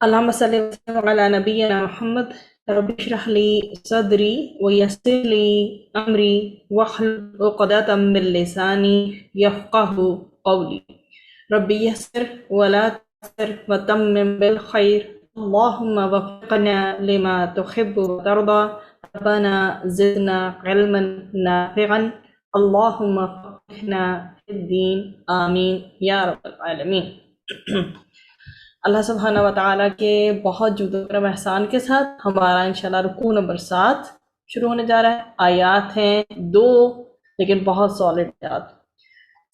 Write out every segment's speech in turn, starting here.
اللهم صل وسلم على نبينا محمد. رب اشرح لي صدري ويسر لي أمري واحلل عقدة من لساني يفقه قولي. رب يسر ولا تعسر وتمم بالخير. اللهم وفقنا لما تحب وترضى. ربنا زدنا علما نافعا. اللهم فقهنا في الدين. آمین یا رب العالمین. اللہ سبحانہ و تعالیٰ کے بہت جود و کرم احسان کے ساتھ ہمارا انشاءاللہ رکوع نمبر 7 شروع ہونے جا رہا ہے. آیات ہیں 2 لیکن بہت سالڈ آیات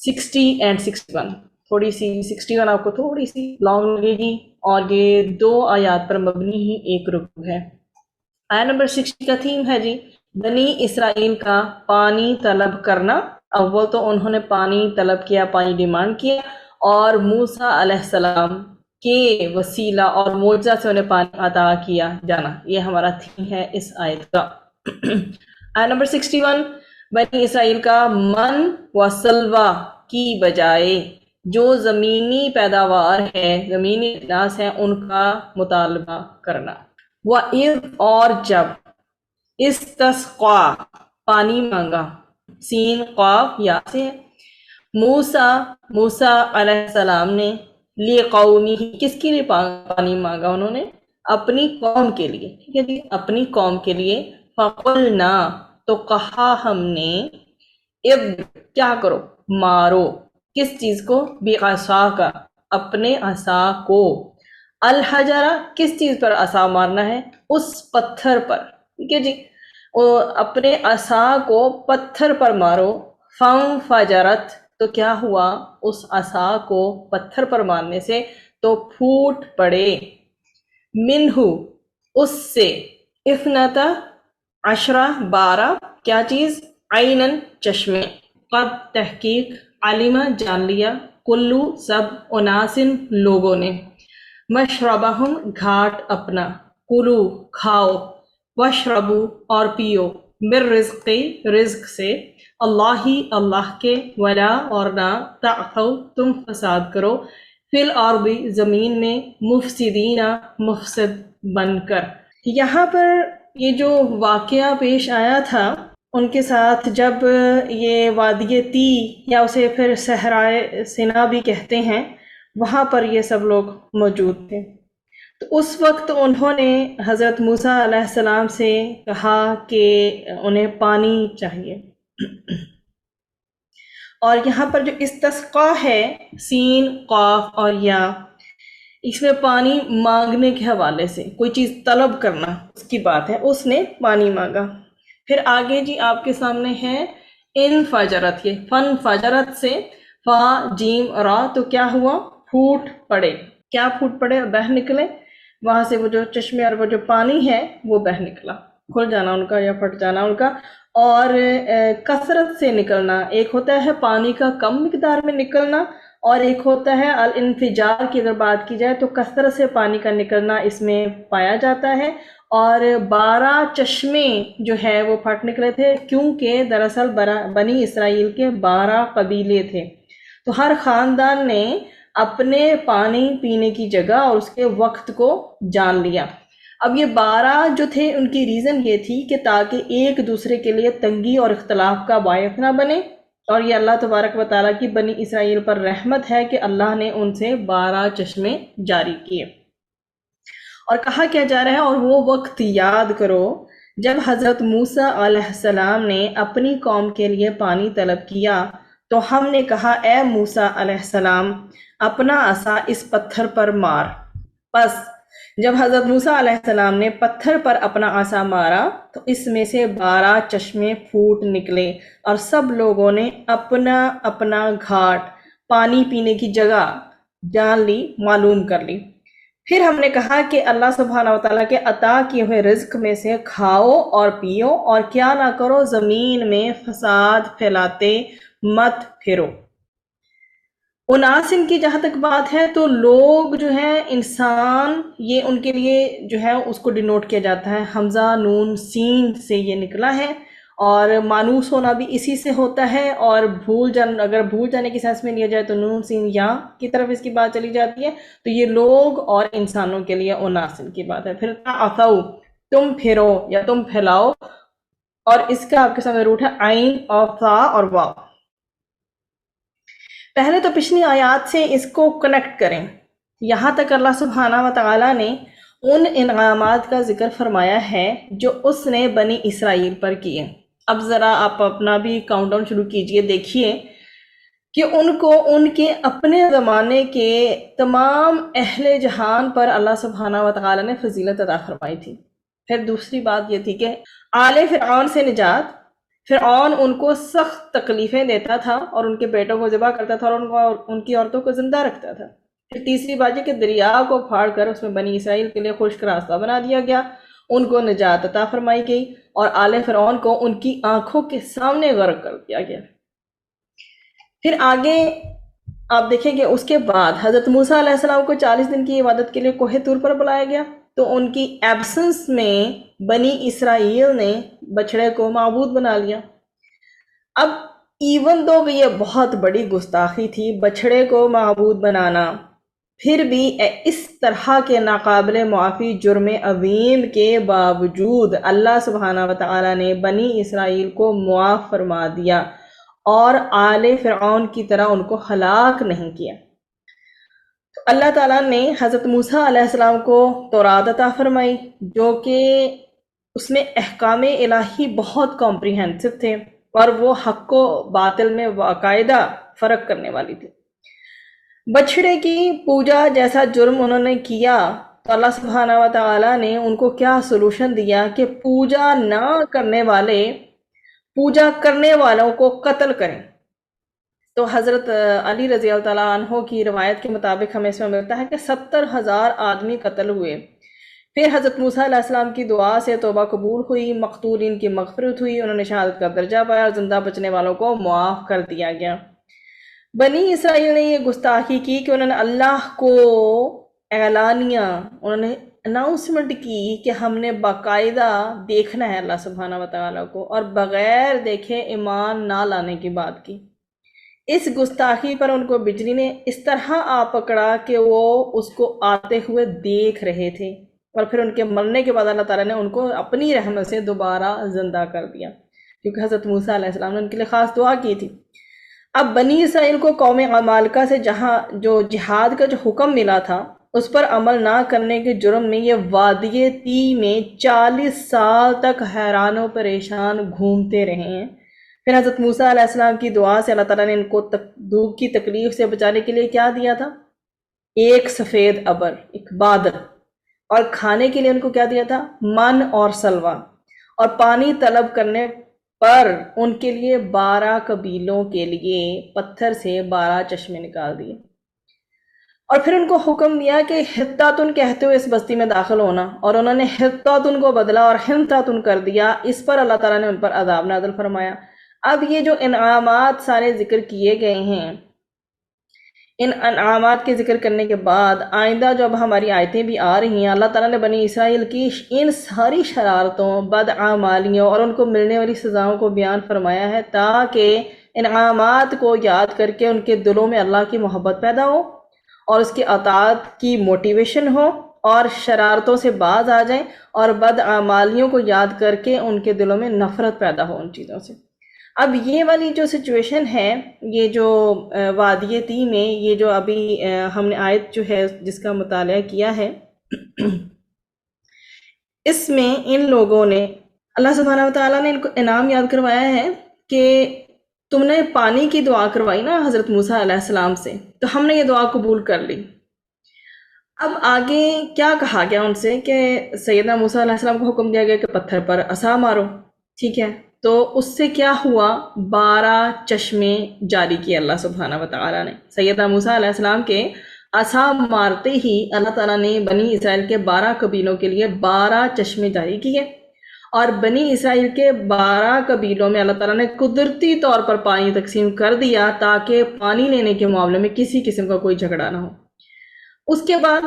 60 اینڈ 61. تھوڑی سی 61 آپ کو تھوڑی سی لانگ لگے گی اور یہ 2 آیات پر مبنی ہی ایک رکوع ہے. آیت نمبر 60 کا تھیم ہے جی بنی اسرائیل کا پانی طلب کرنا. اول تو انہوں نے پانی طلب کیا، پانی ڈیمانڈ کیا، اور موسیٰ علیہ السلام کے وسیلہ اور معجزہ سے انہیں پانی عطا کیا جانا. یہ ہمارا تھیم ہے اس آیت کا. آیت نمبر 61 بنی اسرائیل کا من و سلوہ کی بجائے جو زمینی پیداوار ہے، زمینی اجناس ہیں، ان کا مطالبہ کرنا. وَإِذْ اور جب استسقا پانی مانگا، سین قاف یا سے، موسیٰ علیہ السلام نے لِقَوْمِهِ کس کے لیے پانی مانگا؟ انہوں نے اپنی قوم کے لیے. ٹھیک ہے جی، اپنی قوم کے لیے. فَقُلْنَا تو کہا ہم نے، اب کیا کرو، مارو. کس چیز کو؟ بِعَصَاکَ اپنے عصا کو. الحجرہ کس چیز پر عصا مارنا ہے؟ اس پتھر پر. ٹھیک ہے جی، اپنے عصا کو پتھر پر مارو. فانفجرت تو کیا ہوا؟ اس عصا کو پتھر پر مارنے سے تو پھوٹ پڑے. منہ اس سے، اثنتا عشرہ 12 کیا چیز؟ عینن چشمے. قد تحقیق، علمہ جان لیا، کلو سب، اناسن لوگوں نے، مشربہم گھاٹ اپنا، کلو کھاؤ، وشربو اور پیو، من رزقی رزق سے، اللہ کے، ولا اور نہ، تعثوا تم فساد کرو، فی الارض زمین میں، مفسدین مفسد بن کر. یہاں پر یہ جو واقعہ پیش آیا تھا ان کے ساتھ، جب یہ وادی تی یا اسے پھر صحرائے سینا بھی کہتے ہیں، وہاں پر یہ سب لوگ موجود تھے. تو اس وقت انہوں نے حضرت موسیٰ علیہ السلام سے کہا کہ انہیں پانی چاہیے. اور یہاں پر جو استسقا ہے، سین قاف اور یا، اس میں پانی مانگنے کے حوالے سے کوئی چیز طلب کرنا اس کی بات ہے. اس نے پانی مانگا. پھر آگے جی آپ کے سامنے ہے انفجرت. یہ فن فجرت سے فا جیم را تو کیا ہوا؟ پھوٹ پڑے. کیا پھوٹ پڑے؟ بہہ نکلے. وہاں سے وہ جو چشمے اور وہ جو پانی ہے وہ بہہ نکلا، کھل جانا ان کا یا پھٹ جانا ان کا. اور کثرت سے نکلنا، ایک ہوتا ہے پانی کا کم مقدار میں نکلنا، اور ایک ہوتا ہے الانفجار کی. اگر بات کی جائے تو کثرت سے پانی کا نکلنا اس میں پایا جاتا ہے. اور 12 چشمے جو ہے وہ پھٹ نکلے تھے، کیونکہ دراصل بنی اسرائیل کے 12 قبیلے تھے، تو ہر خاندان نے اپنے پانی پینے کی جگہ اور اس کے وقت کو جان لیا. اب یہ 12 جو تھے ان کی ریزن یہ تھی کہ تاکہ ایک دوسرے کے لیے تنگی اور اختلاف کا باعث نہ بنے. اور یہ اللہ تبارک و تعالیٰ کی بنی اسرائیل پر رحمت ہے کہ اللہ نے ان سے 12 چشمے جاری کیے. اور کہا کیا جا رہا ہے، اور وہ وقت یاد کرو جب حضرت موسیٰ علیہ السلام نے اپنی قوم کے لیے پانی طلب کیا تو ہم نے کہا، اے موسیٰ علیہ السلام اپنا عصا اس پتھر پر مار. پس جب حضرت موسیٰ علیہ السلام نے پتھر پر اپنا عصا مارا تو اس میں سے 12 چشمے پھوٹ نکلے، اور سب لوگوں نے اپنا اپنا گھاٹ، پانی پینے کی جگہ جان لی، معلوم کر لی. پھر ہم نے کہا کہ اللہ سبحانہ و تعالیٰ کے عطا کیے ہوئے رزق میں سے کھاؤ اور پیو، اور کیا نہ کرو، زمین میں فساد پھیلاتے مت پھرو. اناسن کی جہاں تک بات ہے تو لوگ جو ہیں، انسان، یہ ان کے لیے جو ہے اس کو ڈینوٹ کیا جاتا ہے، حمزہ نون سین سے یہ نکلا ہے. اور مانوس ہونا بھی اسی سے ہوتا ہے، اور اگر بھول جانے کی سینس میں لیا جائے تو نون سین یا کی طرف اس کی بات چلی جاتی ہے، تو یہ لوگ اور انسانوں کے لیے اناسن کی بات ہے۔ پھر تعثوا، تم پھرو یا تم پھیلاؤ، اور اس کا آپ کے سامنے روٹ ہے عین اور ثا اور واو۔ پہلے تو پچھلی آیات سے اس کو کنیکٹ کریں۔ یہاں تک اللہ سبحانہ و تعالیٰ نے ان انعامات کا ذکر فرمایا ہے جو اس نے بنی اسرائیل پر کیے۔ اب ذرا آپ اپنا بھی کاؤنٹ ڈاؤن شروع کیجئے، دیکھیے کہ ان کو ان کے اپنے زمانے کے تمام اہل جہان پر اللہ سبحانہ و تعالیٰ نے فضیلت عطا فرمائی تھی۔ پھر دوسری بات یہ تھی کہ آل فرعون سے نجات۔ فرعون ان کو سخت تکلیفیں دیتا تھا اور ان کے بیٹوں کو ذبح کرتا تھا اور ان کی عورتوں کو زندہ رکھتا تھا۔ پھر تیسری بات یہ کہ دریا کو پھاڑ کر اس میں بنی اسرائیل کے لیے خشک راستہ بنا دیا گیا، ان کو نجات عطا فرمائی گئی، اور آل فرعون کو ان کی آنکھوں کے سامنے غرق کر دیا گیا۔ پھر آگے آپ دیکھیں کہ اس کے بعد حضرت موسیٰ علیہ السلام کو 40 دن کی عبادت کے لیے کوہ طور پر بلایا گیا، تو ان کی ایبسنس میں بنی اسرائیل نے بچڑے کو معبود بنا لیا۔ اب ایون دو کہ یہ بہت بڑی گستاخی تھی بچڑے کو معبود بنانا، پھر بھی اس طرح کے ناقابل معافی جرم عظیم کے باوجود اللہ سبحانہ و تعالیٰ نے بنی اسرائیل کو معاف فرما دیا اور آل فرعون کی طرح ان کو ہلاک نہیں کیا۔ تو اللہ تعالیٰ نے حضرت موسیٰ علیہ السلام کو تورات عطا فرمائی، جو کہ اس میں احکام الہی بہت کمپریہنسو تھے، اور وہ حق و باطل میں باقاعدہ فرق کرنے والی تھی۔ بچڑے کی پوجا جیسا جرم انہوں نے کیا تو اللہ سبحانہ و تعالیٰ نے ان کو کیا سلوشن دیا کہ پوجا نہ کرنے والے پوجا کرنے والوں کو قتل کریں۔ تو حضرت علی رضی اللہ تعالیٰ عنہ کی روایت کے مطابق ہمیں اس میں ملتا ہے کہ 70,000 آدمی قتل ہوئے۔ پھر حضرت موسیٰ علیہ السلام کی دعا سے توبہ قبول ہوئی، مقتولین کی مغفرت ہوئی، انہوں نے شہادت کا درجہ پایا اور زندہ بچنے والوں کو معاف کر دیا گیا۔ بنی اسرائیل نے یہ گستاخی کی کہ انہوں نے اللہ کو اعلانیہ انہوں نے اناؤنسمنٹ کی کہ ہم نے باقاعدہ دیکھنا ہے اللہ سبحانہ و تعالیٰ کو، اور بغیر دیکھے ایمان نہ لانے کی بات کی۔ اس گستاخی پر ان کو بجلی نے اس طرح آ پکڑا کہ وہ اس کو آتے ہوئے دیکھ رہے تھے، اور پھر ان کے مرنے کے بعد اللہ تعالیٰ نے ان کو اپنی رحمت سے دوبارہ زندہ کر دیا، کیونکہ حضرت موسیٰ علیہ السلام نے ان کے لیے خاص دعا کی تھی۔ اب بنی اسرائیل کو قوم عمالقہ سے جو جہاد کا جو حکم ملا تھا اس پر عمل نہ کرنے کے جرم میں یہ وادی تی میں 40 سال تک حیران و پریشان گھومتے رہے ہیں۔ پھر حضرت موسیٰ علیہ السلام کی دعا سے اللہ تعالیٰ نے ان کو دھوپ کی تکلیف سے بچانے کے لیے کیا دیا تھا؟ ایک سفید ابر، ایک بادل، اور کھانے کے لیے ان کو کیا دیا تھا؟ من اور سلوا، اور پانی طلب کرنے پر ان کے لیے 12 قبیلوں کے لیے پتھر سے 12 چشمے نکال دیے، اور پھر ان کو حکم دیا کہ حطاتن کہتے ہوئے اس بستی میں داخل ہونا، اور انہوں نے حطاتن کو بدلا اور حنطاتن کر دیا۔ اس پر اللہ تعالیٰ نے ان پر عذاب نازل فرمایا۔ اب یہ جو انعامات سارے ذکر کیے گئے ہیں، ان انعامات کے ذکر کرنے کے بعد آئندہ جب ہماری آیتیں بھی آ رہی ہیں، اللہ تعالیٰ نے بنی اسرائیل کی ان ساری شرارتوں، بدعمالیوں اور ان کو ملنے والی سزاؤں کو بیان فرمایا ہے تاکہ انعامات کو یاد کر کے ان کے دلوں میں اللہ کی محبت پیدا ہو اور اس کی اطاعت کی موٹیویشن ہو، اور شرارتوں سے باز آ جائیں، اور بدعمالیوں کو یاد کر کے ان کے دلوں میں نفرت پیدا ہو ان چیزوں سے۔ اب یہ والی جو سچویشن ہے، یہ جو وادی تی میں یہ جو ابھی ہم نے آیت جو ہے جس کا مطالعہ کیا ہے، اس میں ان لوگوں نے اللہ سبحانہ و تعالیٰ نے ان کو انعام یاد کروایا ہے کہ تم نے پانی کی دعا کروائی نا حضرت موسیٰ علیہ السلام سے، تو ہم نے یہ دعا قبول کر لی۔ اب آگے کیا کہا گیا ان سے کہ سیدنا موسیٰ علیہ السلام کو حکم دیا گیا کہ پتھر پر عصا مارو، ٹھیک ہے؟ تو اس سے کیا ہوا؟ 12 چشمے جاری کیے اللہ سبحانہ و تعالیٰ نے۔ سیدنا موسیٰ علیہ السلام کے عصا مارتے ہی اللہ تعالیٰ نے بنی اسرائیل کے 12 قبیلوں کے لیے 12 چشمے جاری کیے، اور بنی اسرائیل کے 12 قبیلوں میں اللہ تعالیٰ نے قدرتی طور پر پانی تقسیم کر دیا تاکہ پانی لینے کے معاملے میں کسی قسم کا کوئی جھگڑا نہ ہو۔ اس کے بعد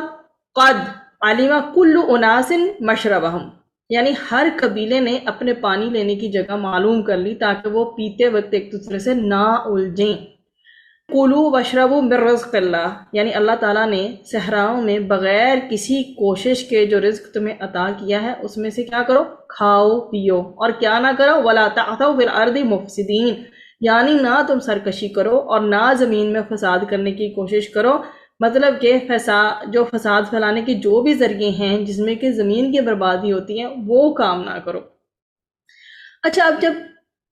قد علم کل اناس مشربہم، یعنی ہر قبیلے نے اپنے پانی لینے کی جگہ معلوم کر لی تاکہ وہ پیتے وقت ایک دوسرے سے نہ الجھیں۔ کُلُوا واشربوا من رزق اللہ، یعنی اللہ تعالیٰ نے صحراؤں میں بغیر کسی کوشش کے جو رزق تمہیں عطا کیا ہے اس میں سے کیا کرو؟ کھاؤ پیو، اور کیا نہ کرو؟ وَلَا تَعْثَوْا فِي الْأَرْضِ مُفْسِدِينَ، یعنی نہ تم سرکشی کرو اور نہ زمین میں فساد کرنے کی کوشش کرو، مطلب کہ جو فساد پھیلانے کے جو بھی ذریعے ہیں جس میں کہ زمین کی بربادی ہوتی ہے وہ کام نہ کرو۔ اچھا، اب جب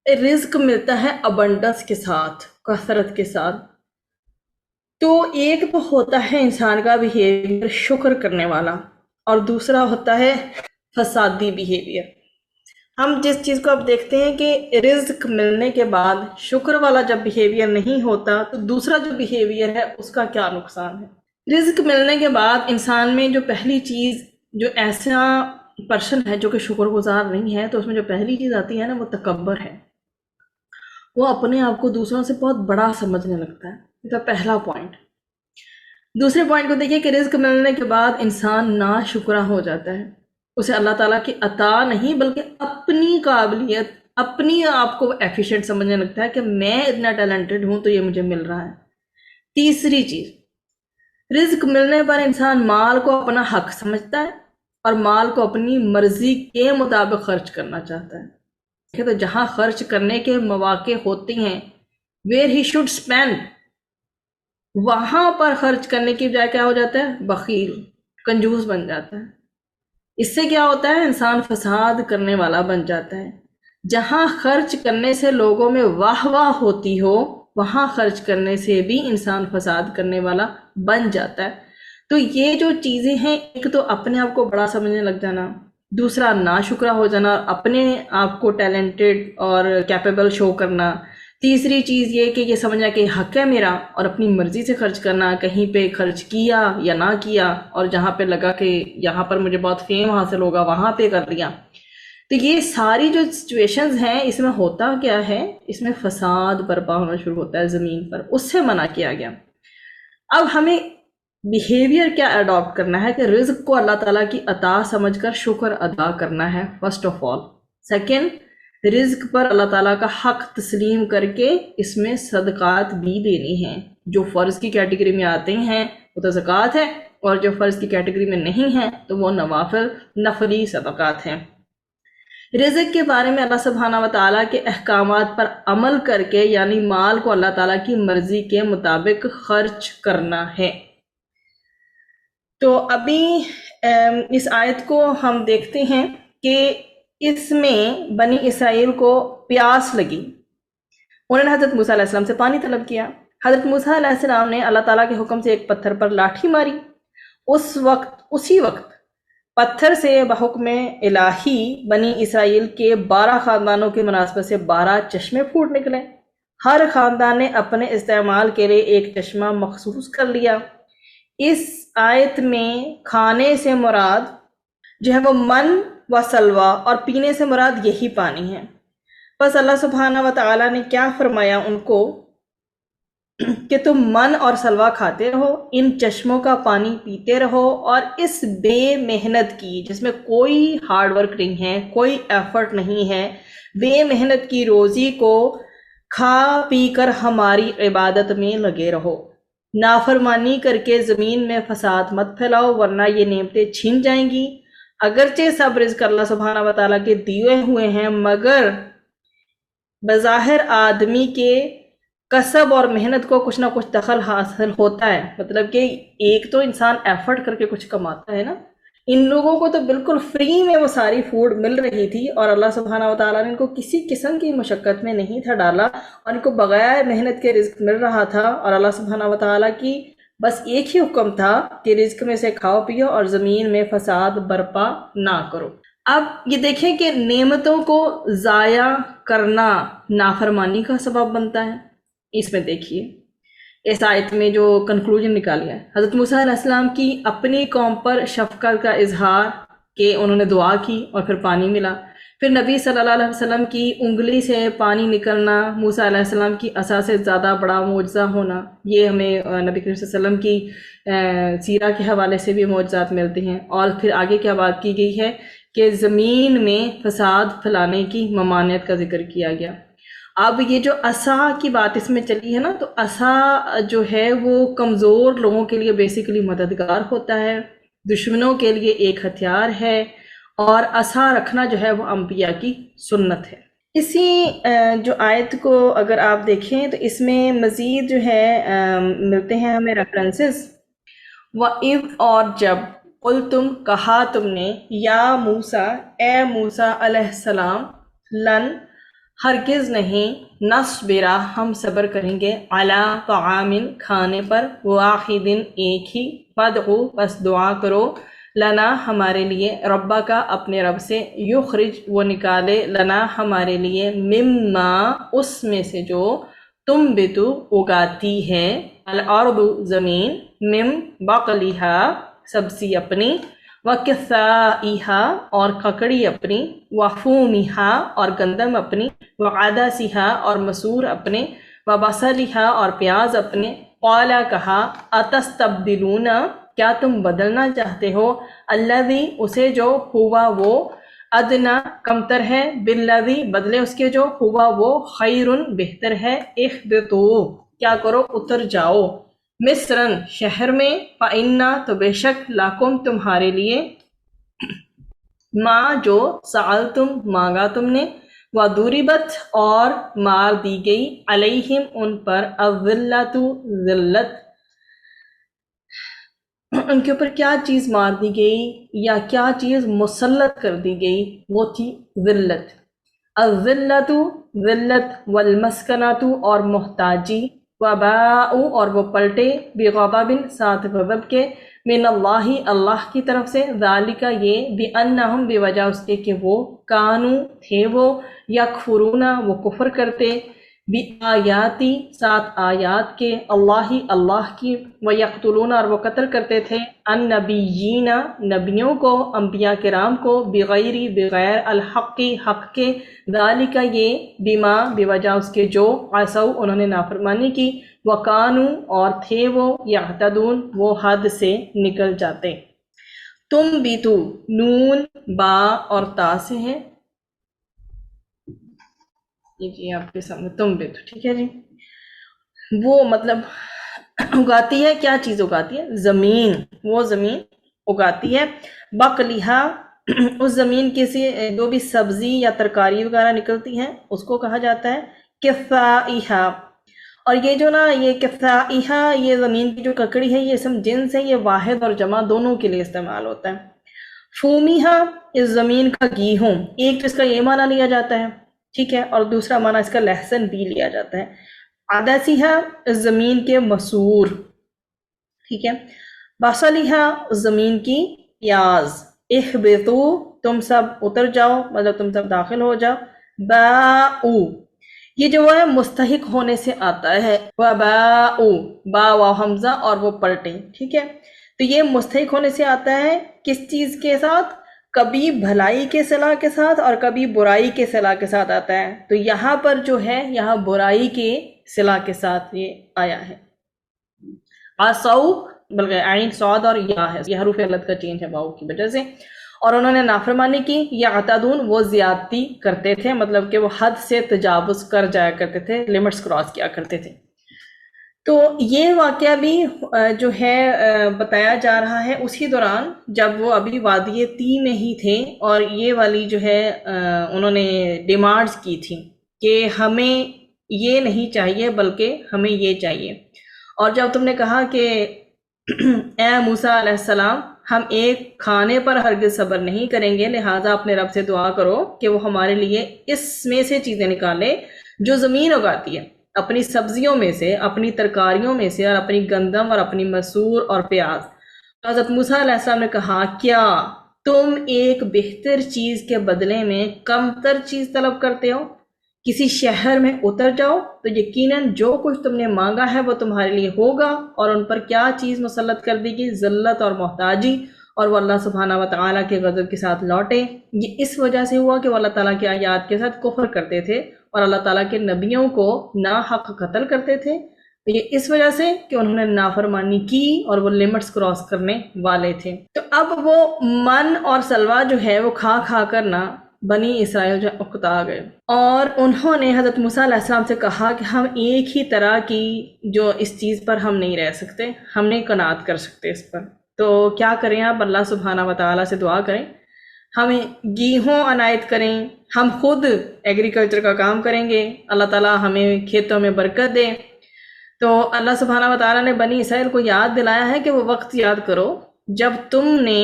رزق ملتا ہے ابنڈنس کے ساتھ، کثرت کے ساتھ، تو ایک تو ہوتا ہے انسان کا بیہیویئر شکر کرنے والا، اور دوسرا ہوتا ہے فسادی بیہیویئر۔ ہم جس چیز کو اب دیکھتے ہیں کہ رزق ملنے کے بعد شکر والا جب بیہیویئر نہیں ہوتا تو دوسرا جو بیہیویئر ہے اس کا کیا نقصان ہے۔ رزق ملنے کے بعد انسان میں جو پہلی چیز، جو ایسا پرسن ہے جو کہ شکر گزار نہیں ہے، تو اس میں جو پہلی چیز آتی ہے نا وہ تکبر ہے، وہ اپنے آپ کو دوسروں سے بہت بڑا سمجھنے لگتا ہے۔ یہ تو پہلا پوائنٹ۔ دوسرے پوائنٹ کو دیکھیے کہ رزق ملنے کے بعد انسان ناشکرا ہو جاتا ہے، اسے اللہ تعالیٰ کی عطا نہیں بلکہ اپنی قابلیت، اپنی آپ کو ایفیشینٹ سمجھنے لگتا ہے کہ میں اتنا ٹیلنٹڈ ہوں تو یہ مجھے مل رہا ہے۔ تیسری چیز، رزق ملنے پر انسان مال کو اپنا حق سمجھتا ہے اور مال کو اپنی مرضی کے مطابق خرچ کرنا چاہتا ہے۔ تو جہاں خرچ کرنے کے مواقع ہوتے ہیں where he should spend، وہاں پر خرچ کرنے کی بجائے کیا ہو جاتا ہے؟ بخیل، کنجوس بن جاتا ہے۔ اس سے کیا ہوتا ہے؟ انسان فساد کرنے والا بن جاتا ہے۔ جہاں خرچ کرنے سے لوگوں میں واہ واہ ہوتی ہو وہاں خرچ کرنے سے بھی انسان فساد کرنے والا بن جاتا ہے۔ تو یہ جو چیزیں ہیں، ایک تو اپنے آپ کو بڑا سمجھنے لگ جانا، دوسرا ناشکرا ہو جانا اور اپنے آپ کو ٹیلنٹڈ اور کیپیبل شو کرنا، تیسری چیز یہ کہ یہ سمجھنا کہ حق ہے میرا اور اپنی مرضی سے خرچ کرنا، کہیں پہ خرچ کیا یا نہ کیا، اور جہاں پہ لگا کہ یہاں پر مجھے بہت فیم حاصل ہوگا وہاں پہ کر لیا۔ تو یہ ساری جو سچویشنز ہیں اس میں ہوتا کیا ہے؟ اس میں فساد برپا ہونا شروع ہوتا ہے زمین پر، اس سے منع کیا گیا۔ اب ہمیں بیہیویئر کیا اڈاپٹ کرنا ہے کہ رزق کو اللہ تعالیٰ کی عطا سمجھ کر شکر ادا کرنا ہے فرسٹ آف آل۔ سیکنڈ، رزق پر اللہ تعالیٰ کا حق تسلیم کر کے اس میں صدقات بھی دینی ہیں۔ جو فرض کی کیٹیگری میں آتے ہیں وہ تو زکوٰۃ ہے، اور جو فرض کی کیٹیگری میں نہیں ہیں تو وہ نفلی صدقات ہیں۔ رزق کے بارے میں اللہ سبحانہ وتعالیٰ کے احکامات پر عمل کر کے، یعنی مال کو اللہ تعالیٰ کی مرضی کے مطابق خرچ کرنا ہے۔ تو ابھی اس آیت کو ہم دیکھتے ہیں کہ اس میں بنی اسرائیل کو پیاس لگی، انہوں نے حضرت موسیٰ علیہ السلام سے پانی طلب کیا۔ حضرت موسیٰ علیہ السلام نے اللہ تعالیٰ کے حکم سے ایک پتھر پر لاٹھی ماری، اسی وقت پتھر سے بحکم الہی بنی اسرائیل کے 12 خاندانوں کی مناسبت سے 12 چشمے پھوٹ نکلے۔ ہر خاندان نے اپنے استعمال کے لیے ایک چشمہ مخصوص کر لیا۔ اس آیت میں کھانے سے مراد جو ہے وہ من و سلوہ، اور پینے سے مراد یہی پانی ہے۔ بس اللہ سبحانہ و تعالیٰ نے کیا فرمایا ان کو کہ تم من اور سلوہ کھاتے رہو، ان چشموں کا پانی پیتے رہو، اور اس بے محنت کی، جس میں کوئی ہارڈ ورک نہیں ہے، کوئی ایفرٹ نہیں ہے، بے محنت کی روزی کو کھا پی کر ہماری عبادت میں لگے رہو۔ نافرمانی کر کے زمین میں فساد مت پھیلاؤ ورنہ یہ نعمتیں چھن جائیں گی۔ اگرچہ سب رزق اللہ سبحانہ و تعالیٰ کے دیے ہوئے ہیں، مگر بظاہر آدمی کے کسب اور محنت کو کچھ نہ کچھ دخل حاصل ہوتا ہے۔ مطلب کہ ایک تو انسان ایفرٹ کر کے کچھ کماتا ہے نا، ان لوگوں کو تو بالکل فری میں وہ ساری فوڈ مل رہی تھی، اور اللہ سبحانہ و تعالیٰ نے ان کو کسی قسم کی مشقت میں نہیں تھا ڈالا، اور ان کو بغیر محنت کے رزق مل رہا تھا، اور اللہ سبحانہ و تعالیٰ کی بس ایک ہی حکم تھا کہ رزق میں سے کھاؤ پیو اور زمین میں فساد برپا نہ کرو۔ اب یہ دیکھیں کہ نعمتوں کو ضائع کرنا نافرمانی کا سبب بنتا ہے۔ اس میں دیکھیے اس آیت میں جو کنکلوژن نکالیا ہے، حضرت موسیٰ علیہ السلام کی اپنی قوم پر شفقت کا اظہار کہ انہوں نے دعا کی اور پھر پانی ملا، پھر نبی صلی اللہ علیہ وسلم کی انگلی سے پانی نکلنا، موسیٰ علیہ السلام کی عصا سے زیادہ بڑا معجزہ ہونا، یہ ہمیں نبی کریم صلی اللہ علیہ وسلم کی سیرہ کے حوالے سے بھی معجزات ملتے ہیں۔ اور پھر آگے کیا بات کی گئی ہے کہ زمین میں فساد پھیلانے کی ممانعت کا ذکر کیا گیا۔ اب یہ جو عصا کی بات اس میں چلی ہے نا، تو عصا جو ہے وہ کمزور لوگوں کے لیے بیسیکلی مددگار ہوتا ہے، دشمنوں کے لیے ایک ہتھیار ہے، اور عصا رکھنا جو ہے وہ انبیاء کی سنت ہے۔ اسی جو آیت کو اگر آپ دیکھیں تو اس میں مزید جو ہے ملتے ہیں ہمیں ریفرنسز۔ وَإِذْ اور جب قُلْتُم کہا تم نے، یا موسیٰ اے موسیٰ علیہ السلام، لن ہرگز نہیں، نصبرا ہم صبر کریں گے، علی طعام کھانے پر، واحد ایک ہی، فادعو بس دعا کرو، لنا ہمارے لیے، ربا کا اپنے رب سے، یخرج وہ نکالے، لنا ہمارے لیے، مما اس میں سے جو تم بتو اگاتی ہے، الارض زمین، مم بقلہا سبزی اپنی، وکثائہا اور ککڑی اپنی، وفومہا اور گندم اپنی، وعدسہا اور مسور اپنے، وبصلہا اور پیاز اپنے، قال کہا، اتستبدلون کیا تم بدلنا چاہتے ہو، الذی اسے جو، ہوا وہ، ادنا کمتر ہے، بالذی بدلے اس کے جو، ہوا وہ، خیر بہتر ہے، اہبطو کیا کرو اتر جاؤ، مصرن شہر میں، فإنا تو بے شک، لاکم تمہارے لیے، ما جو سألتم مانگا تم نے، وَضُرِبَتْ اور مار دی گئی، علیہم ان پر، الذلۃ ذلت، ان کے اوپر کیا چیز مار دی گئی یا کیا چیز مسلط کر دی گئی، وہ تھی ذلت، الذلۃ ذلت، والمسکنۃ اور محتاجی، وباء اور وہ پلٹے، بغضب ساتھ غضب کے، من اللہ اللہ کی طرف سے، ذالک یہ، بأنہم بوجہ اس کے کہ وہ، کانو تھے وہ، یکفرون وہ کفر کرتے، بآیاتی ساتھ آیات کے، اللہ کی، ویقتلون اور وہ قتل کرتے تھے، النبیین نبیوں کو، انبیاء کرام کو، بغیر الحق حق کے، ذالک یہ، بما بوجہ اس کے جو، عصوا انہوں نے نافرمانی کی، وکانو اور تھے وہ، یعتدون وہ حد سے نکل جاتے۔ تم بھی تو، نون با اور تا سے ہے، یہ جی آپ کے سامنے تم بھی تو، ٹھیک ہے جی، وہ مطلب اگاتی ہے، کیا چیز اگاتی ہے، زمین، وہ زمین اگاتی ہے، بقلہا اس زمین کی سے جو بھی سبزی یا ترکاری وغیرہ نکلتی ہیں اس کو کہا جاتا ہے کثائہا، اور یہ جو نا یہ کثائہا، یہ زمین کی جو ککڑی ہے، یہ اسم جنس ہے، یہ واحد اور جمع دونوں کے لیے استعمال ہوتا ہے۔ فومیہا اس زمین کا گیہوں، ایک تو اس کا یہ معنی لیا جاتا ہے، ٹھیک ہے، اور دوسرا معنی اس کا لہسن بھی لیا جاتا ہے۔ عدسیہا اس زمین کے مسور، ٹھیک ہے، بصلیہا اس زمین کی پیاز، اہبطو تم سب اتر جاؤ، مطلب تم سب داخل ہو جاؤ، باؤ یہ جو ہے مستحق ہونے سے آتا ہے، وباؤ با و حمزہ اور وہ پلٹے، ٹھیک ہے، تو یہ مستحق ہونے سے آتا ہے کس چیز کے ساتھ، کبھی بھلائی کے صلاح کے ساتھ اور کبھی برائی کے صلاح کے ساتھ آتا ہے، تو یہاں پر جو ہے یہاں برائی کے صلاح کے ساتھ یہ آیا ہے۔ عصوا بلکہ عین صاد اور یا ہے، یہ حروف علت کا چینج ہے واؤ کی وجہ سے، اور انہوں نے نافرمانی کی، یعتدون وہ زیادتی کرتے تھے، مطلب کہ وہ حد سے تجاوز کر جایا کرتے تھے، لمٹس کراس کیا کرتے تھے۔ تو یہ واقعہ بھی جو ہے بتایا جا رہا ہے اسی دوران جب وہ ابھی وادی تی میں ہی تھے، اور یہ والی جو ہے انہوں نے ڈیمانڈز کی تھی کہ ہمیں یہ نہیں چاہیے بلکہ ہمیں یہ چاہیے، اور جب تم نے کہا کہ اے موسیٰ علیہ السلام ہم ایک کھانے پر ہرگز صبر نہیں کریں گے، لہٰذا اپنے رب سے دعا کرو کہ وہ ہمارے لیے اس میں سے چیزیں نکالے جو زمین اگاتی ہے، اپنی سبزیوں میں سے، اپنی ترکاریوں میں سے، اور اپنی گندم اور اپنی مسور اور پیاز۔ تو حضرت موسیٰ علیہ السلام نے کہا کیا تم ایک بہتر چیز کے بدلے میں کمتر چیز طلب کرتے ہو، کسی شہر میں اتر جاؤ تو یقیناً جو کچھ تم نے مانگا ہے وہ تمہارے لیے ہوگا، اور ان پر کیا چیز مسلط کر دی گئی، ذلت اور محتاجی، اور وہ اللہ سبحانہ وتعالیٰ کے غضب کے ساتھ لوٹے۔ یہ اس وجہ سے ہوا کہ وہ اللہ تعالیٰ کی آیات کے ساتھ کفر کرتے تھے اور اللہ تعالیٰ کے نبیوں کو ناحق قتل کرتے تھے، یہ اس وجہ سے کہ انہوں نے نافرمانی کی اور وہ لمٹس کراس کرنے والے تھے۔ تو اب وہ من اور سلوہ جو ہے وہ کھا کھا کر نا بنی اسرائیل جو اکتا گئے، اور انہوں نے حضرت موسیٰ علیہ السلام سے کہا کہ ہم ایک ہی طرح کی جو اس چیز پر ہم نہیں رہ سکتے، ہم نہیں قناعت کر سکتے اس پر، تو کیا کریں آپ؟ اللہ سبحانہ و تعالیٰ سے دعا کریں ہمیں گیہوں عنایت کریں، ہم خود ایگریکلچر کا کام کریں گے، اللہ تعالیٰ ہمیں کھیتوں میں برکت دے۔ تو اللہ سبحانہ و تعالیٰ نے بنی اسرائیل کو یاد دلایا ہے کہ وہ وقت یاد کرو جب تم نے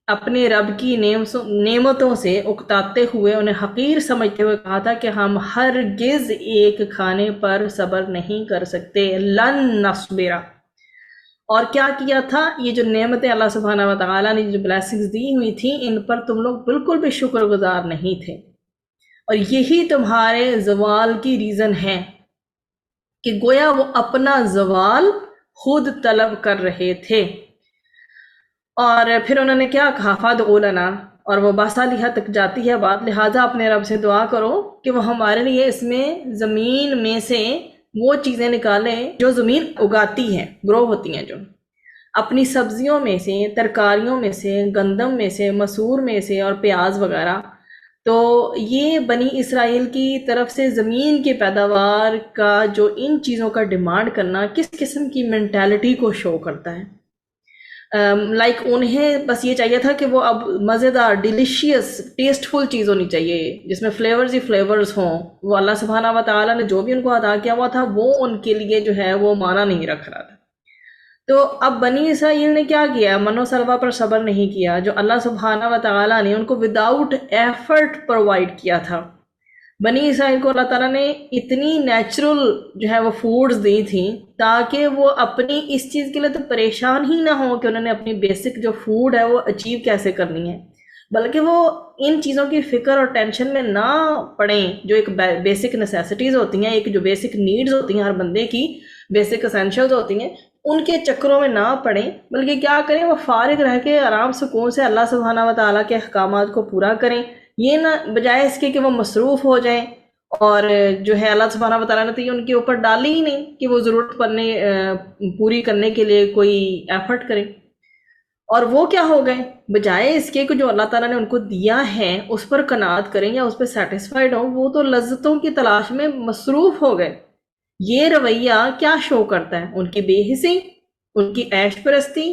اپنے رب کی نعمتوں سے اکتاتے ہوئے انہیں حقیر سمجھتے ہوئے کہا تھا کہ ہم ہرگز ایک کھانے پر صبر نہیں کر سکتے، لن نصبرا۔ اور کیا کیا تھا؟ یہ جو نعمتیں اللہ سبحانہ و تعالیٰ نے جو بلیسنگز دی ہوئی تھیں ان پر تم لوگ بالکل بھی شکر گزار نہیں تھے، اور یہی تمہارے زوال کی ریزن ہے کہ گویا وہ اپنا زوال خود طلب کر رہے تھے۔ اور پھر انہوں نے کیا کہا؟ فادعوا لنا، اور وہ باصالحہ تک جاتی ہے بات، لہٰذا اپنے رب سے دعا کرو کہ وہ ہمارے لیے اس میں زمین میں سے وہ چیزیں نکالیں جو زمین اگاتی ہے، گرو ہوتی ہیں، جو اپنی سبزیوں میں سے، ترکاریوں میں سے، گندم میں سے، مسور میں سے اور پیاز وغیرہ۔ تو یہ بنی اسرائیل کی طرف سے زمین کی پیداوار کا جو ان چیزوں کا ڈیمانڈ کرنا کس قسم کی مینٹیلٹی کو شو کرتا ہے۔ لائک انہیں بس یہ چاہیے تھا کہ وہ اب مزیدار، ڈیلیشیس، ٹیسٹفل چیز ہونی چاہیے جس میں فلیورز ہی فلیورز ہوں۔ وہ اللہ سبحانہ و تعالیٰ نے جو بھی ان کو عطا کیا ہوا تھا وہ ان کے لیے جو ہے وہ معنی نہیں رکھ رہا تھا۔ تو اب بنی اسرائیل نے کیا کیا؟ من و سلوہ پر صبر نہیں کیا جو اللہ سبحانہ و تعالیٰ نے ان کو وداؤٹ ایفرٹ پرووائڈ کیا تھا۔ بنی اسرائیل کو اللہ تعالیٰ نے اتنی نیچرل جو ہے وہ فوڈز دی تھیں تاکہ وہ اپنی اس چیز کے لیے تو پریشان ہی نہ ہوں کہ انہوں نے اپنی بیسک جو فوڈ ہے وہ اچیو کیسے کرنی ہے، بلکہ وہ ان چیزوں کی فکر اور ٹینشن میں نہ پڑیں جو ایک بیسک نیسیسٹیز ہوتی ہیں، ایک جو بیسک نیڈز ہوتی ہیں ہر بندے کی، بیسک اسینشلز ہوتی ہیں، ان کے چکروں میں نہ پڑیں، بلکہ کیا کریں؟ وہ فارغ رہ کے آرام سکون سے اللہ سبحانہ و تعالیٰ کے احکامات کو پورا کریں، یہ نہ بجائے اس کے کہ وہ مصروف ہو جائیں اور جو ہے اللہ سبحانہ و تعالیٰ نے تو یہ ان کے اوپر ڈالی ہی نہیں کہ وہ ضرورت پڑنے پوری کرنے کے لیے کوئی ایفرٹ کریں۔ اور وہ کیا ہو گئے؟ بجائے اس کے کہ جو اللہ تعالیٰ نے ان کو دیا ہے اس پر قناعت کریں یا اس پہ سیٹسفائیڈ ہوں، وہ تو لذتوں کی تلاش میں مصروف ہو گئے۔ یہ رویہ کیا شو کرتا ہے؟ ان کی بے حسی، ان کی عیش پرستی،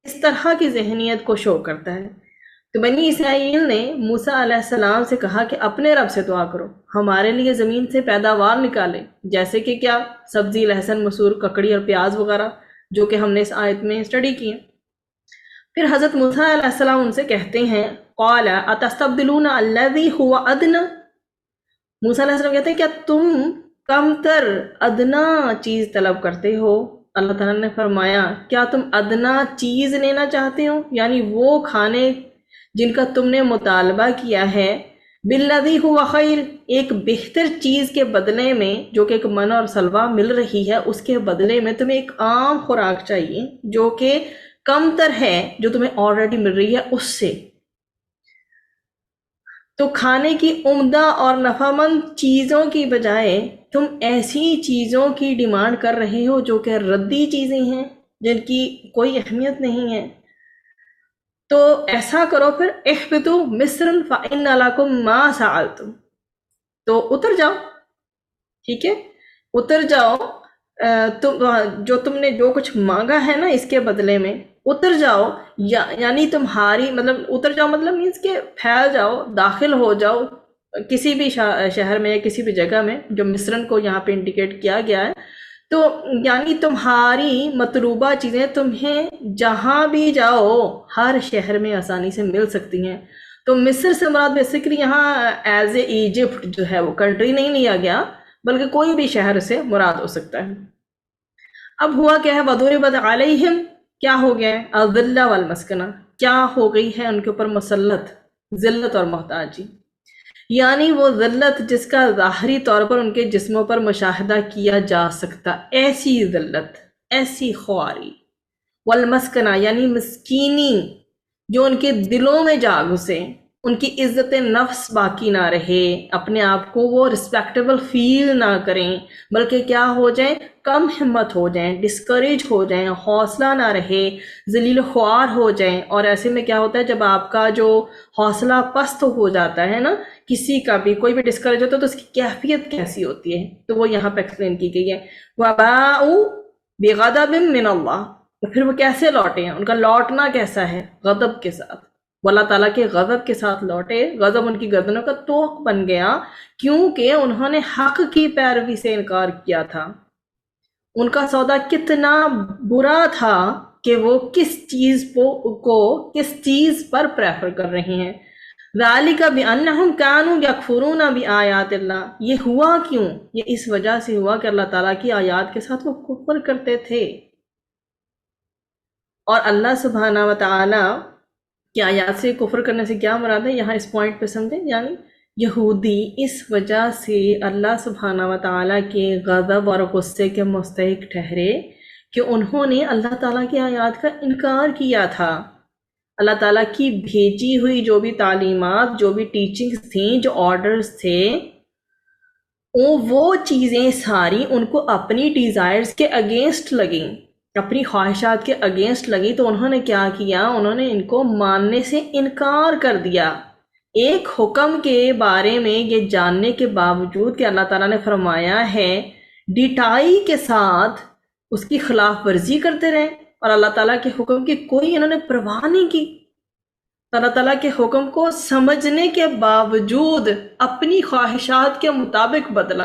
اس طرح کی ذہنیت کو شو کرتا ہے۔ تو بنی اسرائیل نے موسیٰ علیہ السلام سے کہا کہ اپنے رب سے دعا کرو ہمارے لیے زمین سے پیداوار نکالے، جیسے کہ کیا؟ سبزی، لہسن، مسور، ککڑی اور پیاز وغیرہ، جو کہ ہم نے اس آیت میں اسٹڈی کی ہیں۔ پھر حضرت موسیٰ علیہ السلام ان سے کہتے ہیں قال اتستبدلون الذی هو ادنی، موسیٰ علیہ السلام کہتے ہیں کیا تم کم تر ادنا چیز طلب کرتے ہو؟ اللہ تعالیٰ نے فرمایا کیا تم ادنا چیز لینا چاہتے ہو، یعنی وہ کھانے جن کا تم نے مطالبہ کیا ہے، بالذی هو خیر، ایک بہتر چیز کے بدلے میں جو کہ ایک من اور سلوہ مل رہی ہے، اس کے بدلے میں تمہیں ایک عام خوراک چاہیے جو کہ کم تر ہے جو تمہیں آلریڈی مل رہی ہے اس سے۔ تو کھانے کی عمدہ اور نفع مند چیزوں کی بجائے تم ایسی چیزوں کی ڈیمانڈ کر رہے ہو جو کہ ردی چیزیں ہیں، جن کی کوئی اہمیت نہیں ہے۔ تو ایسا کرو پھر احبطوا مصر فإن لکم ما سألتم، تو اتر جاؤ، ٹھیک ہے، اتر جاؤ، جو تم نے جو کچھ مانگا ہے نا اس کے بدلے میں اتر جاؤ، یعنی تمہاری مطلب اتر جاؤ مطلب مینس کہ پھیل جاؤ، داخل ہو جاؤ کسی بھی شہر میں یا کسی بھی جگہ میں، جو مصرن کو یہاں پہ انڈیکیٹ کیا گیا ہے۔ تو یعنی تمہاری مطلوبہ چیزیں تمہیں جہاں بھی جاؤ ہر شہر میں آسانی سے مل سکتی ہیں۔ تو مصر سے مراد بیسیکلی یہاں ایز اے ایجپٹ جو ہے وہ کنٹری نہیں لیا گیا، بلکہ کوئی بھی شہر سے مراد ہو سکتا ہے۔ اب ہوا کیا ہے؟ وَضُرِبَتْ عَلَيْهِمْ، کیا ہو گیا ہے؟ الذلہ والمسکنہ، کیا ہو گئی ہے ان کے اوپر مسلط، ذلت اور محتاجی، یعنی وہ ذلت جس کا ظاہری طور پر ان کے جسموں پر مشاہدہ کیا جا سکتا، ایسی ذلت، ایسی خواری، والمسکنہ یعنی مسکینی جو ان کے دلوں میں جا گھسے، ان کی عزت نفس باقی نہ رہے، اپنے آپ کو وہ رسپیکٹیبل فیل نہ کریں، بلکہ کیا ہو جائیں، کم ہمت ہو جائیں، ڈسکریج ہو جائیں، حوصلہ نہ رہے، ذلیل خوار ہو جائیں۔ اور ایسے میں کیا ہوتا ہے، جب آپ کا جو حوصلہ پست ہو جاتا ہے نا، کسی کا بھی کوئی بھی ڈسکریج ہوتا ہے تو اس کی کیفیت کیسی ہوتی ہے، تو وہ یہاں پہ ایکسپلین کی گئی ہے۔ وَبَاءُوا بِغَضَبٍ مِّنَ اللَّهِ، تو پھر وہ کیسے لوٹے ہیں، ان کا لوٹنا کیسا ہے، غضب کے ساتھ، وہ اللہ تعالیٰ کے غضب کے ساتھ لوٹے۔ غضب ان کی گردنوں کا توق بن گیا، کیونکہ انہوں نے حق کی پیروی سے انکار کیا تھا۔ ان کا سودا کتنا برا تھا کہ وہ کس چیز پر پریفر کر رہے ہیں۔ ذَلِكَ بِأَنَّهُمْ كَانُوا يَكْفُرُونَ بِآيَاتِ اللَّهِ، یہ ہوا کیوں؟ یہ اس وجہ سے ہوا کہ اللہ تعالیٰ کی آیات کے ساتھ وہ کفر کرتے تھے۔ اور اللہ سبحانہ و تعالیٰ کی آیات سے کفر کرنے سے کیا مراد ہے، یہاں اس پوائنٹ پہ سمجھیں، یعنی یہودی اس وجہ سے اللہ سبحانہ و تعالیٰ کے غضب اور غصے کے مستحق ٹھہرے کہ انہوں نے اللہ تعالیٰ کی آیات کا انکار کیا تھا۔ اللہ تعالیٰ کی بھیجی ہوئی جو بھی تعلیمات، جو بھی ٹیچنگز تھیں، جو آرڈرز تھے، وہ چیزیں ساری ان کو اپنی ڈیزائرز کے اگینسٹ لگیں، اپنی خواہشات کے اگینسٹ لگی، تو انہوں نے کیا کیا، انہوں نے ان کو ماننے سے انکار کر دیا۔ ایک حکم کے بارے میں یہ جاننے کے باوجود کہ اللہ تعالیٰ نے فرمایا ہے، ڈٹائی کے ساتھ اس کی خلاف ورزی کرتے رہے، اور اللہ تعالیٰ کے حکم کی کوئی انہوں نے پرواہ نہیں کی۔ اللہ تعالیٰ کے حکم کو سمجھنے کے باوجود اپنی خواہشات کے مطابق بدلا،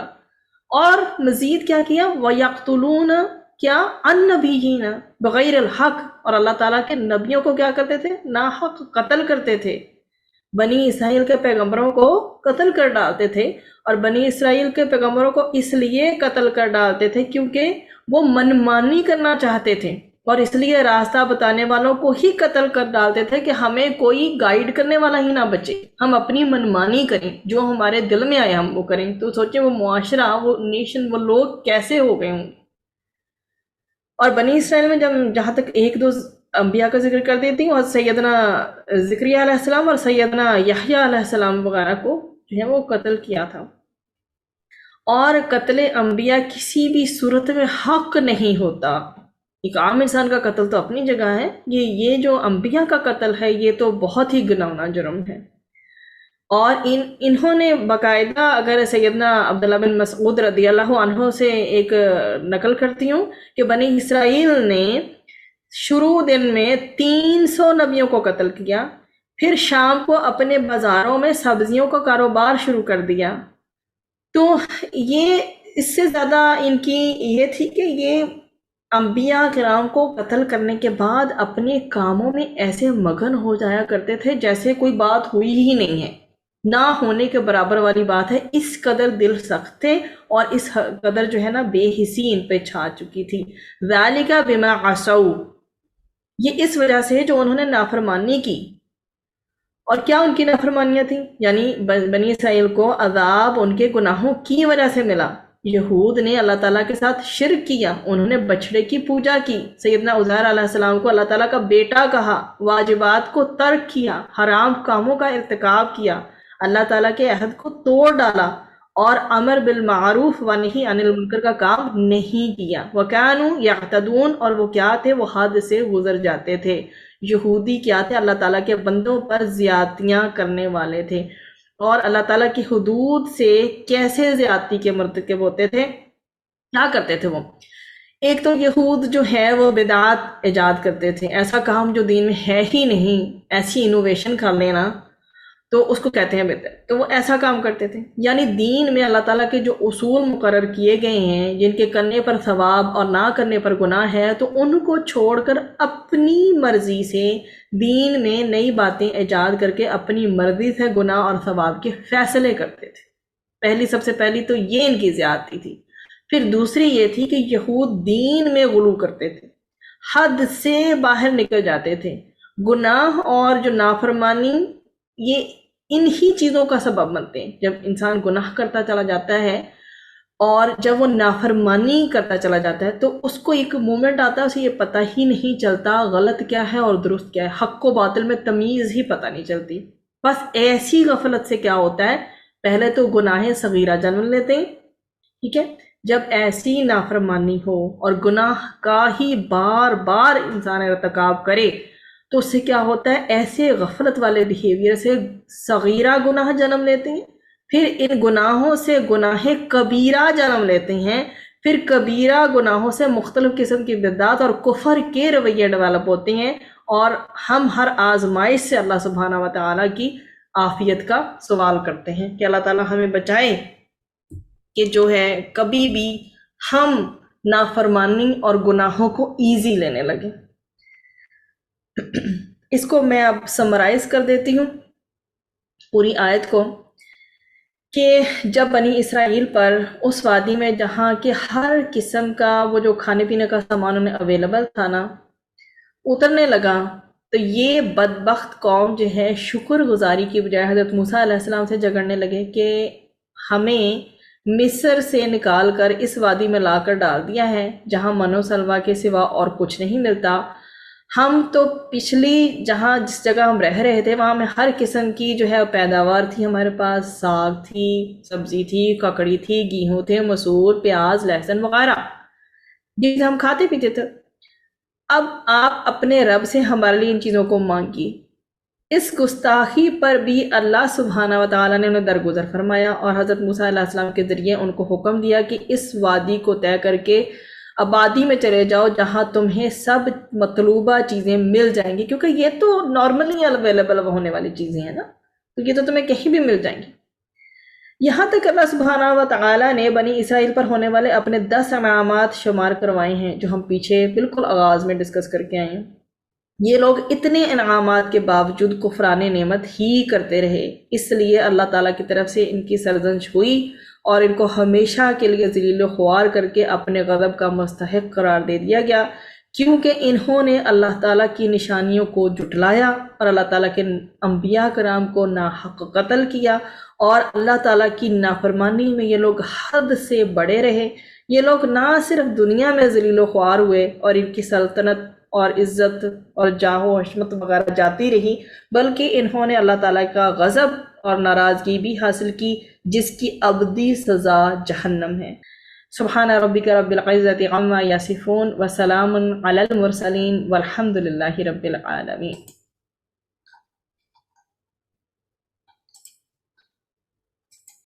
اور مزید کیا کیا، وَيَقْتُلُونَ کیا، النَّبِيِّينَ بغیر الحق، اور اللہ تعالیٰ کے نبیوں کو کیا کرتے تھے، ناحق قتل کرتے تھے۔ بنی اسرائیل کے پیغمبروں کو قتل کر ڈالتے تھے، اور بنی اسرائیل کے پیغمبروں کو اس لیے قتل کر ڈالتے تھے کیونکہ وہ منمانی کرنا چاہتے تھے، اور اس لیے راستہ بتانے والوں کو ہی قتل کر ڈالتے تھے کہ ہمیں کوئی گائیڈ کرنے والا ہی نہ بچے، ہم اپنی منمانی کریں، جو ہمارے دل میں آئے ہم وہ کریں۔ تو سوچیں وہ معاشرہ، وہ نیشن، وہ لوگ کیسے ہو گئے ہوں۔ اور بنی اسرائیل میں جہاں تک ایک دو انبیاء کا ذکر کر دیتی ہوں، اور سیدنا زکریا علیہ السلام اور سیدنا یحییٰ علیہ السلام وغیرہ کو جو ہے وہ قتل کیا تھا۔ اور قتل انبیاء کسی بھی صورت میں حق نہیں ہوتا۔ ایک عام انسان کا قتل تو اپنی جگہ ہے، یہ جو انبیاء کا قتل ہے یہ تو بہت ہی گناؤنا جرم ہے۔ اور انہوں نے باقاعدہ، اگر سیدنا عبداللہ بن مسعود رضی اللہ عنہ سے ایک نقل کرتی ہوں کہ بنی اسرائیل نے شروع دن میں 300 نبیوں کو قتل کیا، پھر شام کو اپنے بازاروں میں سبزیوں کا کاروبار شروع کر دیا۔ تو یہ اس سے زیادہ ان کی یہ تھی کہ یہ انبیاء کرام کو قتل کرنے کے بعد اپنے کاموں میں ایسے مگن ہو جایا کرتے تھے جیسے کوئی بات ہوئی ہی نہیں ہے، نہ ہونے کے برابر والی بات ہے۔ اس قدر دل سخت تھے، اور اس قدر جو ہے نا بے حسی ان پہ چھا چکی تھی۔ ذَلِكَ بِمَا عَصَوْا، یہ اس وجہ سے جو انہوں نے نافرمانی کی۔ اور کیا ان کی نافرمانیاں تھیں، یعنی بنی اسرائیل کو عذاب ان کے گناہوں کی وجہ سے ملا۔ یہود نے اللہ تعالیٰ کے ساتھ شرک کیا، انہوں نے بچڑے کی پوجا کی، سیدنا عزیر علیہ السلام کو اللہ تعالیٰ کا بیٹا کہا، واجبات کو ترک کیا، حرام کاموں کا ارتکاب کیا، اللہ تعالیٰ کے عہد کو توڑ ڈالا، اور امر بالمعروف و نہی عن المنکر کا کام نہیں کیا۔ وَكَانُوا يَعْتَدُونَ، اور وہ کیا تھے، وہ حد سے گزر جاتے تھے۔ یہودی کیا تھے، اللہ تعالیٰ کے بندوں پر زیادتیاں کرنے والے تھے، اور اللہ تعالیٰ کی حدود سے کیسے زیادتی کے مرتکب ہوتے تھے، کیا کرتے تھے وہ۔ ایک تو یہود جو ہے وہ بدعات ایجاد کرتے تھے، ایسا کام جو دین میں ہے ہی نہیں، ایسی انوویشن کر لینا تو اس کو کہتے ہیں بدعت، تو وہ ایسا کام کرتے تھے۔ یعنی دین میں اللہ تعالیٰ کے جو اصول مقرر کیے گئے ہیں، جن کے کرنے پر ثواب اور نہ کرنے پر گناہ ہے، تو ان کو چھوڑ کر اپنی مرضی سے دین میں نئی باتیں ایجاد کر کے اپنی مرضی سے گناہ اور ثواب کے فیصلے کرتے تھے۔ سب سے پہلی تو یہ ان کی زیادتی تھی۔ پھر دوسری یہ تھی کہ یہود دین میں غلو کرتے تھے، حد سے باہر نکل جاتے تھے۔ گناہ اور جو نافرمانی یہ انہی چیزوں کا سبب بنتے ہیں۔ جب انسان گناہ کرتا چلا جاتا ہے اور جب وہ نافرمانی کرتا چلا جاتا ہے تو اس کو ایک مومنٹ آتا ہے، اسے یہ پتہ ہی نہیں چلتا غلط کیا ہے اور درست کیا ہے، حق و باطل میں تمیز ہی پتہ نہیں چلتی۔ بس ایسی غفلت سے کیا ہوتا ہے، پہلے تو گناہ صغیرہ جنم لیتے ہیں، ٹھیک ہے، جب ایسی نافرمانی ہو اور گناہ کا ہی بار بار انسان ارتکاب کرے تو اس سے کیا ہوتا ہے، ایسے غفلت والے بیہیویئر سے صغیرہ گناہ جنم لیتے ہیں، پھر ان گناہوں سے گناہ کبیرہ جنم لیتے ہیں، پھر کبیرہ گناہوں سے مختلف قسم کی بدعات اور کفر کے رویے ڈیولپ ہوتے ہیں، اور ہم ہر آزمائش سے اللہ سبحانہ و تعالیٰ کی عافیت کا سوال کرتے ہیں کہ اللہ تعالیٰ ہمیں بچائے کہ جو ہے کبھی بھی ہم نافرمانی اور گناہوں کو ایزی لینے لگیں۔ اس کو میں اب سمرائز کر دیتی ہوں پوری آیت کو، کہ جب بنی اسرائیل پر اس وادی میں جہاں کہ ہر قسم کا وہ جو کھانے پینے کا سامان انہیں اویلیبل تھا نا اترنے لگا، تو یہ بدبخت قوم جو ہے شکر گزاری کی بجائے حضرت موسیٰ علیہ السلام سے جھگڑنے لگے کہ ہمیں مصر سے نکال کر اس وادی میں لا کر ڈال دیا ہے جہاں من و سلویٰ کے سوا اور کچھ نہیں ملتا، ہم تو پچھلی جہاں جس جگہ ہم رہ رہے تھے وہاں میں ہر قسم کی جو ہے پیداوار تھی، ہمارے پاس ساگ تھی، سبزی تھی، ککڑی تھی، گیہوں تھے، مسور، پیاز، لہسن وغیرہ جسے ہم کھاتے پیتے تھے، اب آپ اپنے رب سے ہمارے لیے ان چیزوں کو مانگی۔ اس گستاخی پر بھی اللہ سبحانہ و تعالیٰ نے انہیں درگزر فرمایا اور حضرت موسیٰ علیہ السلام کے ذریعے ان کو حکم دیا کہ اس وادی کو طے کر کے آبادی میں چلے جاؤ جہاں تمہیں سب مطلوبہ چیزیں مل جائیں گی، کیونکہ یہ تو نارملی اویلیبل ہونے والی چیزیں ہیں نا، تو یہ تو تمہیں کہیں بھی مل جائیں گی۔ یہاں تک اللہ سبحانہ و تعالیٰ نے بنی اسرائیل پر ہونے والے اپنے 10 انعامات شمار کروائے ہیں جو ہم پیچھے بالکل آغاز میں ڈسکس کر کے آئے ہیں۔ یہ لوگ اتنے انعامات کے باوجود کفران نعمت ہی کرتے رہے، اس لیے اللہ تعالیٰ کی طرف سے ان کی سرزنش ہوئی اور ان کو ہمیشہ کے لیے ذلیل و خوار کر کے اپنے غضب کا مستحق قرار دے دیا گیا، کیونکہ انہوں نے اللہ تعالیٰ کی نشانیوں کو جھٹلایا اور اللہ تعالیٰ کے انبیاء کرام کو ناحق قتل کیا، اور اللہ تعالیٰ کی نافرمانی میں یہ لوگ حد سے بڑے رہے۔ یہ لوگ نہ صرف دنیا میں ذلیل و خوار ہوئے اور ان کی سلطنت اور عزت اور جاہ و حشمت وغیرہ جاتی رہی، بلکہ انہوں نے اللہ تعالیٰ کا غضب اور ناراضگی بھی حاصل کی جس کی ابدی سزا جہنم ہے۔ سبحان ربک رب العزت عما یصفون وسلام علی المرسلین والحمد للہ رب العالمین۔